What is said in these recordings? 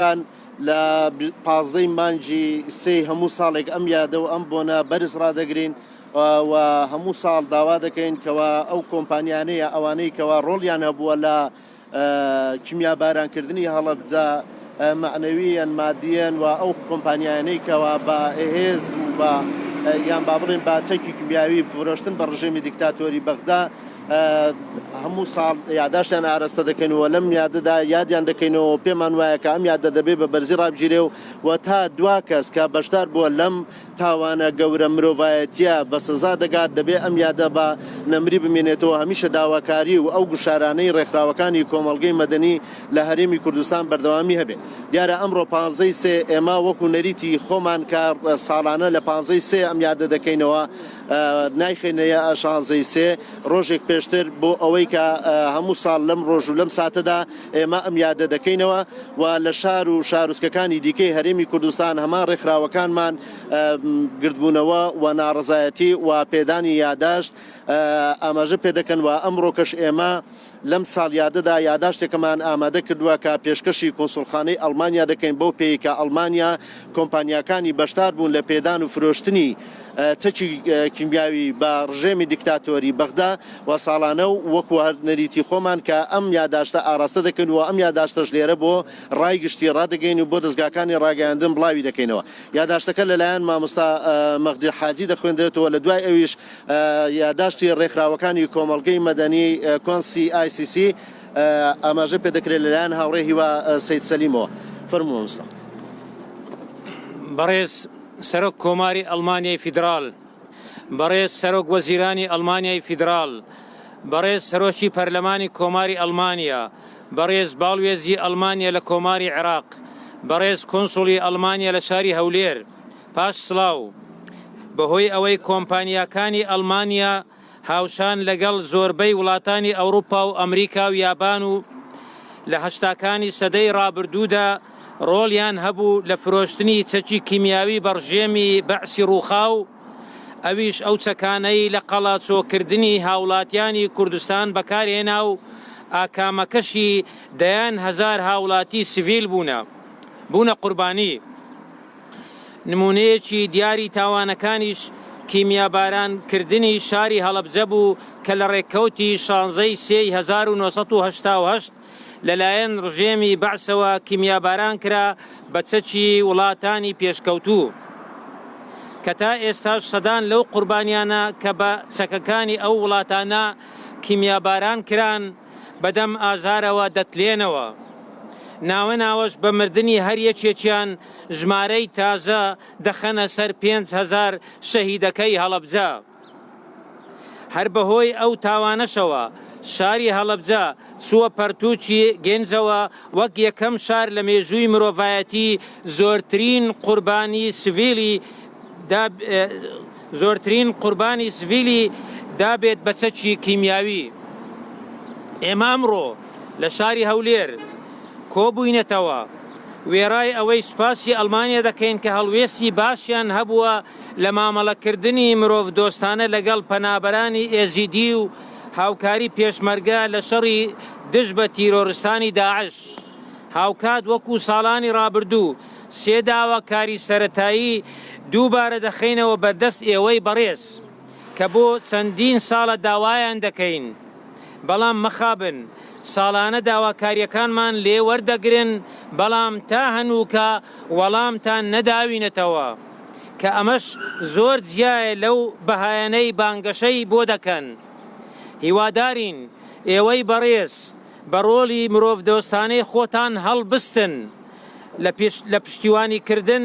ئەمریکیەکان لە 15 مانجی سێ هەموو ساڵێک ئەم یادە و ئەم بۆنە بەرز ڕدەگرین و هەموو ساڵ داوا دەکەین کەەوە ئەو کۆمپانیانەیە ئەوانەی کەوا ڕۆڵیان هەبووە لە کیمیا بارانکردنی هەڵەبجە معنەویەن مادیەن و ئەو کۆمپانیانەی کەوا بە هێز و بە یان با بڵێن با چەکی کیمیاوی فرۆشتن بە ڕژێمی دیکتاتۆری بەغدا هەموو ساڵ یاداشتیان ئاراستە دەکەینەوە لەم یادەدا یادیان دەکەینەوە پێمان وایە کە ئەم یادە دەبێ بە بەرزی ڕابگیرێ و تا دوا کەس کە بەشدار بووە لەم تاوانە گەورە مرۆڤایەتیە بە سزا دەگات دەبێ ئەم یادە بە نەمری بمێنێتەوە هەمیشە داواکاری و ئەو گوشارانەی ڕێکخراوەکانی کۆمەڵگەی مەدەنی لە هەرێمی کوردستان بەردەوامی هەبێ دیارە ئەمڕۆ 15 ئێمە وەکو نەریتی خۆمان کار ساڵانە لە 15 ئەم یادە دەکەینەوە نایخێنەیە 16 ڕۆژێک پێشتر بۆ ئەوەی کە هەموو ساڵ لەم ڕۆژ و لەم ساتەدا ئێمە ئەم یادە دەکەینەوە و لە شار و شارۆچکەکانی دیکەی هەرێمی کوردستان هەمان ڕێکخراوەکانمان گردبوونەوە و ناڕزایەتی و پێدانی یاداشت ئاماژە پێ دەکەن و ئەمڕۆکەش ئێمە لەم ساڵیادەدا یاداشتێکەمان ئامادە کردووە کە پێشکەشی کۆنسوڵخانەی ئەڵمانیا دەکەین بۆ پێی کە ئەڵمانیا کۆمپانیاکانی بەشدار بوون لە پێدان و فرۆشتنی چەکی کیمیاوی بە ڕژێمی دیکتاتۆری بەغدا و ساڵانە و وەکو نەریتی خۆمان کە ئەم یاداشتە ئاراستە دەکەن و ئەم یاداشتەش لێرە بۆ ڕای گشتی ڕدەگەین و بۆ دەستگاکانی ڕاگەاندن بڵاوی دەکەینەوە یاداشتەکە لەلایەن مامۆستا مەغدی حاجی دەخوێندرێتەوە لە دوای ئەویش یاداشتی ڕێکخراوەکانی کۆمەڵگەی مەدەنی کۆنسی ICC ئاماژە پێ دەکرێت لەلایەن هاوڕێ هیوا سەید سەلیمەوە فەرمووە مۆستا بەڕێز سەرۆک کۆماری ئەڵمانیای فیدرال بەڕێز سەرۆک وەزیرانی ئەڵمانیای فیدرال بەڕێز سەرۆکی پەرلەمانی کۆماری ئەڵمانیا بەڕێز باڵوێزی ئەڵمانیا لە کۆماری عێراق بەڕێز کۆنسوڵی ئەڵمانیا لە شاری هەولێر پاش سڵاو بەهۆی ئەوەی کۆمپانیاکانی ئەڵمانیا هاوشان لەگەڵ زۆربەی وڵاتانی ئەوروپا و ئەمریکا و یابان و لە هەشتاکانی سەدەی ڕابردوودا ڕۆڵیان هەبوو لە فرۆشتنی چەکی کیمیاوی بەڕژێمی بەعسی ڕووخاو ئەویش ئەو چەکانەی لە قەڵاچۆکردنی هاوڵاتیانی کوردستان بەکارهێنا و ئاکامەکەشی دەیان هەزار هاوڵاتی سڤیل بوونە قوربانی نمونەیەکی دیاری تاوانەکانیش کیمیابارانکردنی شاری هەڵەبجە بوو کە لە ڕێککەوتی 16/1988 لەلایەن ڕژێمی بەعسەوە کیمیاباران کرا بە چەکی وڵاتانی پێشکەوتوو کە تا ئێستاش سەدان لەو قوربانیانە کە بە چەکەکانی ئەو وڵاتانە کیمیاباران کران بەدەم ئازارەوە دەتلێنەوە ناوەناوەش بە مردنی هەر یەکێکیان ژمارەی تازە دەخەنە سەر 5,000 شەهیدەکەی هەڵەبجە هەر بەهۆی ئەو تاوانەشەوە شاری هەڵەبجە چووە پەرتووکی گەنجەوە وەک یەکەم شار لە مێژووی مرۆڤایەتی زۆرترین قوربانی سڤیلی دابێت بە چەکی کیمیاوی ئێمە ئەمڕۆ لە شاری هەولێر کۆبووینەتەوە وێڕای ئەوەی سوپاسی ئەڵمانیا دەکەین کە هەڵوێستی باشیان هەبووە لە مامەڵەکردنی مرۆڤ دۆستانە لەگەڵ پەنابەرانی ئێزیدی و هاوکاری پێشمەرگە لە شەڕی دژ بە تیرۆرستانی داعش هاوکات وەکو ساڵانی ڕابردوو سێ داواکاری سەرەتایی دووبارە دەخینەوە بەردەست ئێوەی بەڕێز کە بۆ چەندین ساڵە داوایان دەکەین بەڵام مەخابن ساڵانە داواکاریەکانمان لێ وەردەگرن بەڵام تا هەنووکە وەڵامتان نەداوینەتەوە کە ئەمەش زۆر جیایە لەو بەهایەنەی بانگەشەی بۆ دەکەن هیوادارین ئێوەی بەڕێز بە ڕۆڵی مرۆڤ دۆستانەی خۆتان هەڵبستن لە پشتیوانیکردن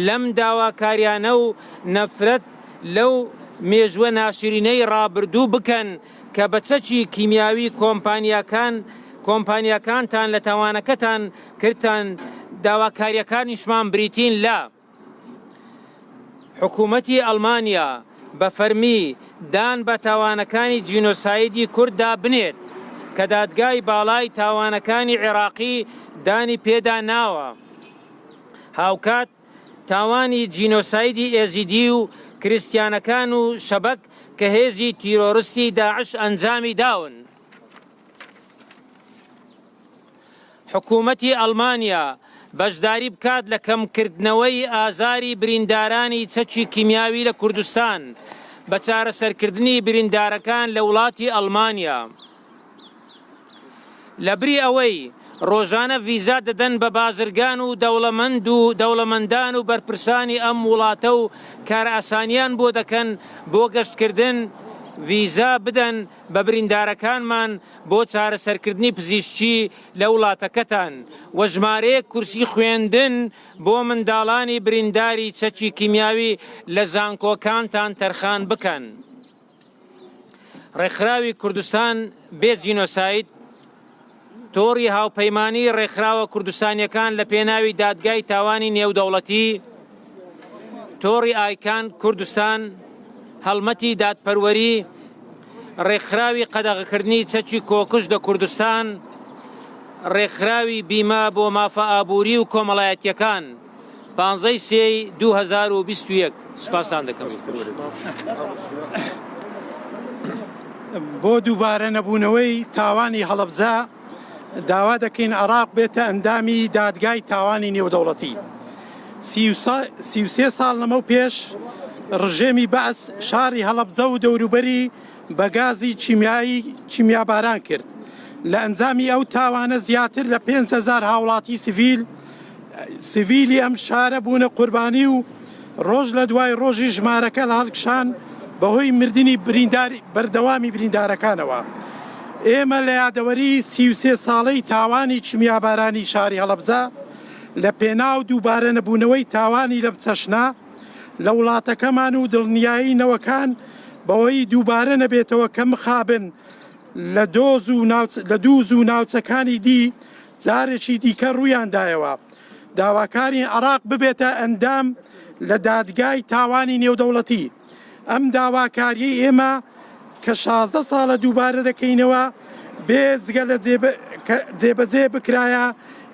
لەم داواکاریانە و نەفرەت لەو مێژوە ناشرینەی ڕابردوو بکەن کە بە چەکی کیمیاوی کۆمپانیاکانتان لە تاوانەکەتان کردتان داواکاریەکانیشمان بریتین لە حکوومەتی ئەڵمانیا بە فەرمی دان بە تاوانەکانی جینۆسایدی کورددا بنێت کە دادگای باڵای تاوانەکانی عێراقی دانی پێدا ناوە هاوکات تاوانی جینۆسایدی ئێزیدی و کریستیانەکان و شەبەک کە هێزی تیرۆریستی داعش ئەنجامی داون حکوومەتی ئەڵمانیا بەشداری بکات لە کەمکردنەوەی ئازاری بریندارانی چەکی کیمیاوی لە کوردستان بە چارەسەرکردنی بریندارەکان لە وڵاتی ئەڵمانیا. لەبری ئەوەی ڕۆژانە ڤیزا دەدەن بە بازرگان و دەوڵەمەندان و بەرپرسانی ئەم وڵاتە و کار ئاسانیان بۆ دەکەن بۆ گەشتکردن، ڤیزا بدەن بە بریندارەکانمان بۆ چارەسەرکردنی پزیشکی لە وڵاتەکەتان و ژمارەیەک کورسی خوێندن بۆ منداڵانی برینداری چەکی کیمیاوی لە زانکۆکانتان تەرخان بکەن. ڕێکخراوی کوردستان بێ جینۆساید تۆڕی هاوپەیمانی ڕێکخراوە کوردستانیەکان لە پێناوی دادگای تاوانی نێودەوڵەتی، تۆڕی ئایکان کوردستان، هەڵمەتی دادپەروەری، ڕێکخراوی قەدەغەکردنی چەکی کۆکش لە کوردستان، ڕێکخراوی بیمە بۆ مافە ئابووری و کۆمەڵایەتیەکان 15/3/2021. سوپاسان دەکەم. بۆ دووبارە نەبوونەوەی تاوانی هەڵەبجە داوا دەکەین عێراق بێتە ئەندامی دادگای تاوانی نێودەوڵەتی. 33 ساڵ لەمە پێش ڕژێمی بەعس شاری هەڵەبجە و دەوروبەری بە گازی چیمیاباران کرد. لە ئەنجامی ئەو تاوانە زیاتر لە 5,000 هاوڵاتی سیڤیلی ئەم شارە بوونە قوربانی و ڕۆژ لە دوای ڕۆژی ژمارەکە لە هەڵکشان بەهۆی مردنی بەردەوامی بریندارەکانەوە. ئێمە لە یادەوەری 33 ساڵەی تاوانی چیمیابارانی شاری هەڵەبجە لە پێناو دووبارە نەبوونەوەی تاوانی لەم چەشنا لە وڵاتەکەمان و دڵنیاییەوەکان بەوەی دووبارە نەبێتەوە کە مخابن لە دووز و ناوچەکانی دی جارێکی دیکە ڕوویاندایەوە. داواکاری عێراق ببێتە ئەندام لە دادگای تاوانی نێودەوڵەتی. ئەم داواکاریی ئێمە کە 16 ساڵە دووبارە دەکەینەوە بێجگە لە جێبەجێ بکرایە،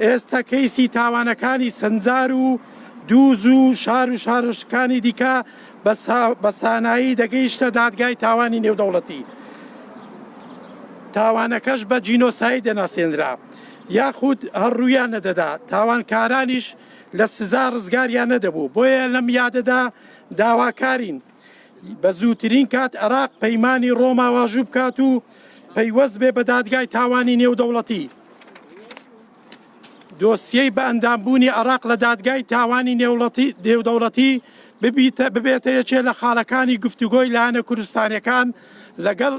ئێستا کەیسی تاوانەکانی سەنجار و دووز و شار و شارشکانی دیکە بە سانایی دەگەیشتە دادگای تاوانی نێودەوڵەتی. تاوانەکەش بە جینۆساید دەناسێنرا یاخود هەڕوویان نەدەدا، تاوانکارانیش لە سزا ڕزگاریان نەدەبوو. بۆیە لەم یادەدا داواکارین بە زووترین کات عێراق پەیمانی ڕۆما واژوو بکات و پەیوەست بێ بە دادگای تاوانی نێودەوڵەتی. دۆسیەی بە ئەندامبوونی عێراق لە دادگای تاوانی نێودەوڵەتی ببێتە یەکێ لە خاڵەکانی گفتوگۆی لایەنە کوردستانیەکان لەگەڵ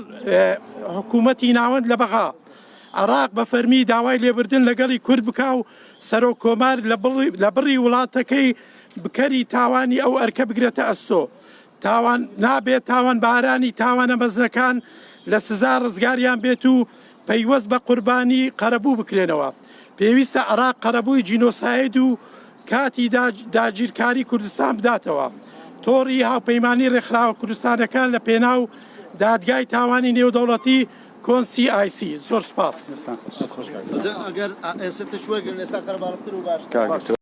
حکوومەتی ناوەند لە بەغا. عێراق بە فەرمی داوای لێبردن لەگەڵی کورد بکا و سەرۆک کۆمار لە بڕی وڵاتەکەی بکەری تاوانی ئەو ئەرکە بگرێتە ئەستۆ. تاوان نابێت تاوان بارانی تاوانە مەزنەکان لە سزا ڕزگاریان بێت و پەیوەست بە قوربانی قەرەبوو بکرێنەوە. پێویستە عێراق قەرەبووی جینۆساید و کاتی داگیرکاری کوردستان بداتەوە. تۆڕی هاوپەیمانی ڕێکخراوە کوردستانەکان لە پێناو دادگای تاوانی نێودەوڵەتی کۆنسی ئایسی. زۆر سپاس. ئەگەر ئێستا شوەرگن ئێستا قەرەباڵتر و باش.